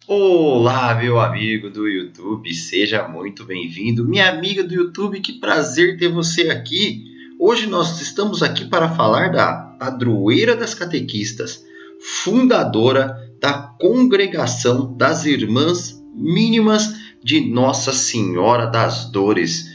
Olá, meu amigo do YouTube, seja muito bem-vindo. Minha amiga do YouTube, que prazer ter você aqui. Hoje nós estamos aqui para falar da padroeira das catequistas, fundadora da Congregação das Irmãs Mínimas de Nossa Senhora das Dores.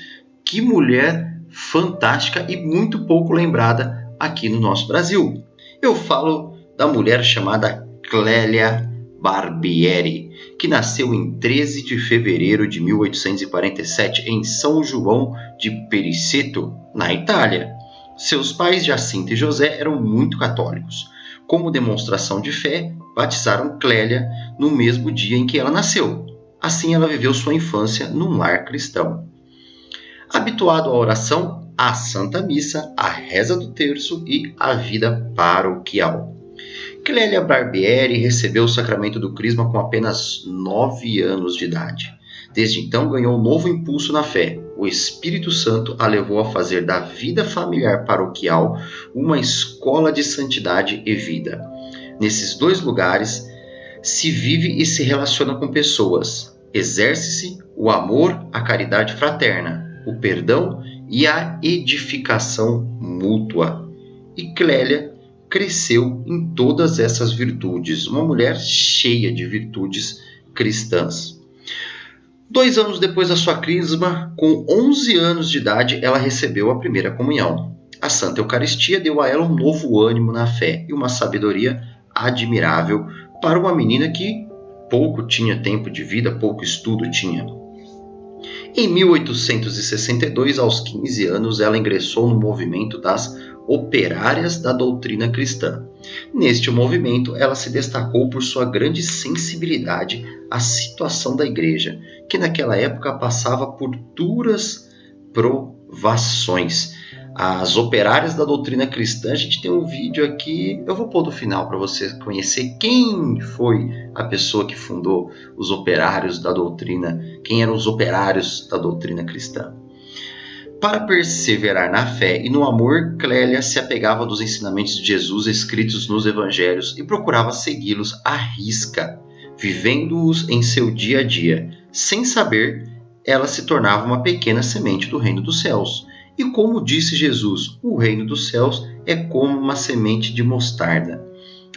Que mulher fantástica e muito pouco lembrada aqui no nosso Brasil. Eu falo da mulher chamada Clélia Barbieri, que nasceu em 13 de fevereiro de 1847 em São João de Periceto, na Itália. Seus pais, Jacinta e José, eram muito católicos. Como demonstração de fé, batizaram Clélia no mesmo dia em que ela nasceu. Assim, ela viveu sua infância num lar cristão. Habituado à oração, à Santa Missa, à reza do terço e à vida paroquial. Clélia Barbieri recebeu o sacramento do crisma com apenas 9 anos de idade. Desde então ganhou um novo impulso na fé. O Espírito Santo a levou a fazer da vida familiar paroquial uma escola de santidade e vida. Nesses dois lugares se vive e se relaciona com pessoas. Exerce-se o amor, a caridade fraterna, o perdão e a edificação mútua. E Clélia cresceu em todas essas virtudes, uma mulher cheia de virtudes cristãs. 2 anos depois da sua crisma, com 11 anos de idade, ela recebeu a primeira comunhão. A Santa Eucaristia deu a ela um novo ânimo na fé e uma sabedoria admirável para uma menina que pouco tinha tempo de vida, pouco estudo tinha. Em 1862, aos 15 anos, ela ingressou no movimento das Operárias da Doutrina Cristã. Neste movimento, ela se destacou por sua grande sensibilidade à situação da igreja, que naquela época passava por duras provações. As Operárias da Doutrina Cristã, a gente tem um vídeo aqui, eu vou pôr no final para você conhecer quem foi a pessoa que fundou os Operários da Doutrina, quem eram os Operários da Doutrina Cristã. Para perseverar na fé e no amor, Clélia se apegava dos ensinamentos de Jesus escritos nos evangelhos e procurava segui-los à risca, vivendo-os em seu dia a dia. Sem saber, ela se tornava uma pequena semente do reino dos céus. E como disse Jesus, o reino dos céus é como uma semente de mostarda.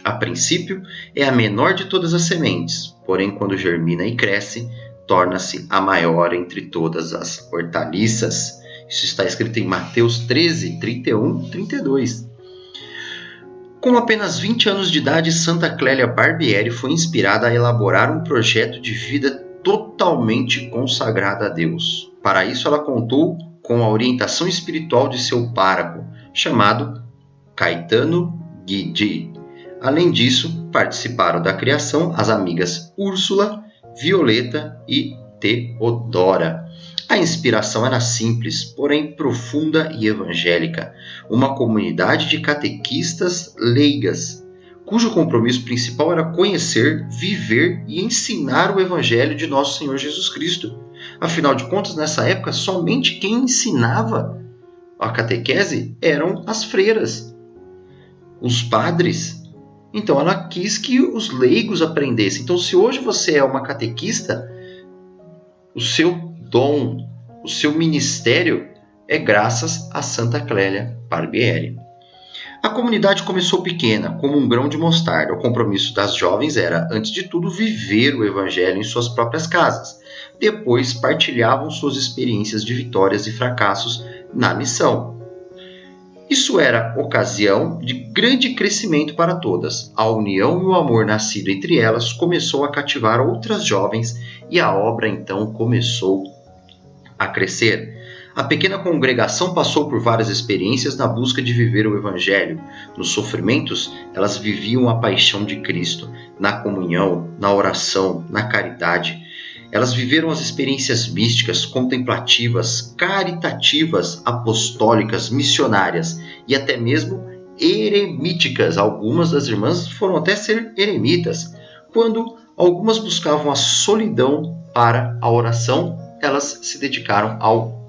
A princípio, é a menor de todas as sementes, porém, quando germina e cresce, torna-se a maior entre todas as hortaliças. Isso está escrito em Mateus 13, 31, 32. Com apenas 20 anos de idade, Santa Clélia Barbieri foi inspirada a elaborar um projeto de vida totalmente consagrada a Deus. Para isso, ela contou com a orientação espiritual de seu pároco, chamado Caetano Guidi. Além disso, participaram da criação as amigas Úrsula, Violeta e Teodora. A inspiração era simples, porém profunda e evangélica. Uma comunidade de catequistas leigas, cujo compromisso principal era conhecer, viver e ensinar o evangelho de nosso Senhor Jesus Cristo. Afinal de contas, nessa época, somente quem ensinava a catequese eram as freiras, os padres. Então ela quis que os leigos aprendessem. Então, se hoje você é uma catequista, o seu dom, o seu ministério é graças a Santa Clélia Barbieri. A comunidade começou pequena, como um grão de mostarda. O compromisso das jovens era, antes de tudo, viver o evangelho em suas próprias casas. Depois, partilhavam suas experiências de vitórias e fracassos na missão. Isso era ocasião de grande crescimento para todas. A união e o amor nascido entre elas começou a cativar outras jovens e a obra então começou a crescer. A pequena congregação passou por várias experiências na busca de viver o Evangelho. Nos sofrimentos, elas viviam a paixão de Cristo, na comunhão, na oração, na caridade. Elas viveram as experiências místicas, contemplativas, caritativas, apostólicas, missionárias e até mesmo eremíticas. Algumas das irmãs foram até ser eremitas. Quando algumas buscavam a solidão para a oração, elas se dedicaram ao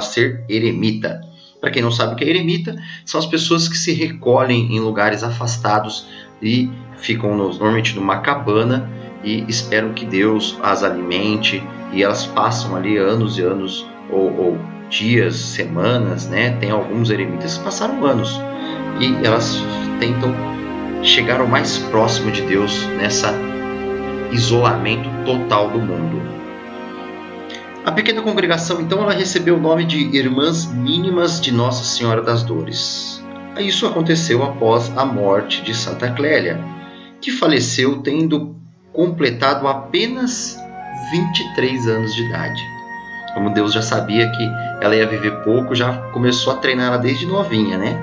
ser eremita. Para quem não sabe o que é eremita, são as pessoas que se recolhem em lugares afastados e ficam normalmente numa cabana e esperam que Deus as alimente, e elas passam ali anos e anos, ou dias, semanas, né? Tem alguns eremitas que passaram anos, e elas tentam chegar ao mais próximo de Deus nessa isolamento total do mundo. A pequena congregação, então, ela recebeu o nome de Irmãs Mínimas de Nossa Senhora das Dores. Isso aconteceu após a morte de Santa Clélia, que faleceu tendo completado apenas 23 anos de idade. Como Deus já sabia que ela ia viver pouco, já começou a treinar ela desde novinha, né?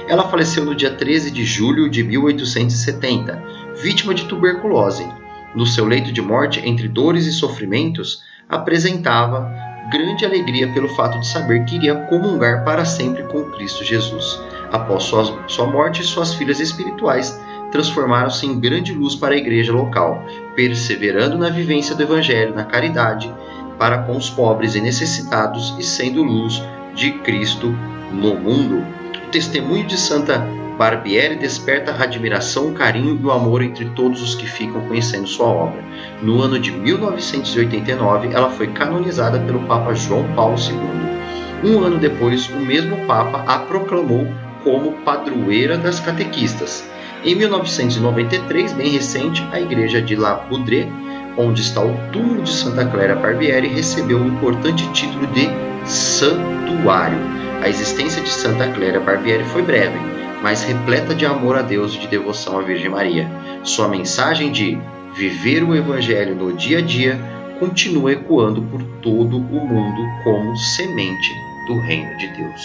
Ela faleceu no dia 13 de julho de 1870, vítima de tuberculose. No seu leito de morte, entre dores e sofrimentos, apresentava grande alegria pelo fato de saber que iria comungar para sempre com Cristo Jesus. Após sua morte, suas filhas espirituais transformaram-se em grande luz para a igreja local, perseverando na vivência do Evangelho, na caridade para com os pobres e necessitados e sendo luz de Cristo no mundo. O testemunho de Santa Barbieri desperta a admiração, o carinho e o amor entre todos os que ficam conhecendo sua obra. No ano de 1989, ela foi canonizada pelo Papa João Paulo II. Um ano depois, o mesmo Papa a proclamou como padroeira das catequistas. Em 1993, bem recente, a igreja de La Poudre, onde está o túmulo de Santa Clara Barbieri, recebeu um importante título de santuário. A existência de Santa Clara Barbieri foi breve, mas repleta de amor a Deus e de devoção à Virgem Maria. Sua mensagem de viver o Evangelho no dia a dia continua ecoando por todo o mundo como semente do Reino de Deus.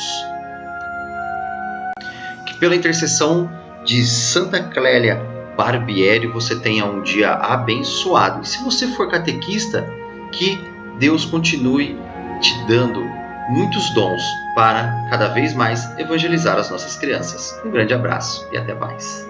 Que pela intercessão de Santa Clélia Barbieri você tenha um dia abençoado. E se você for catequista, que Deus continue te dando muitos dons para cada vez mais evangelizar as nossas crianças. Um grande abraço e até mais.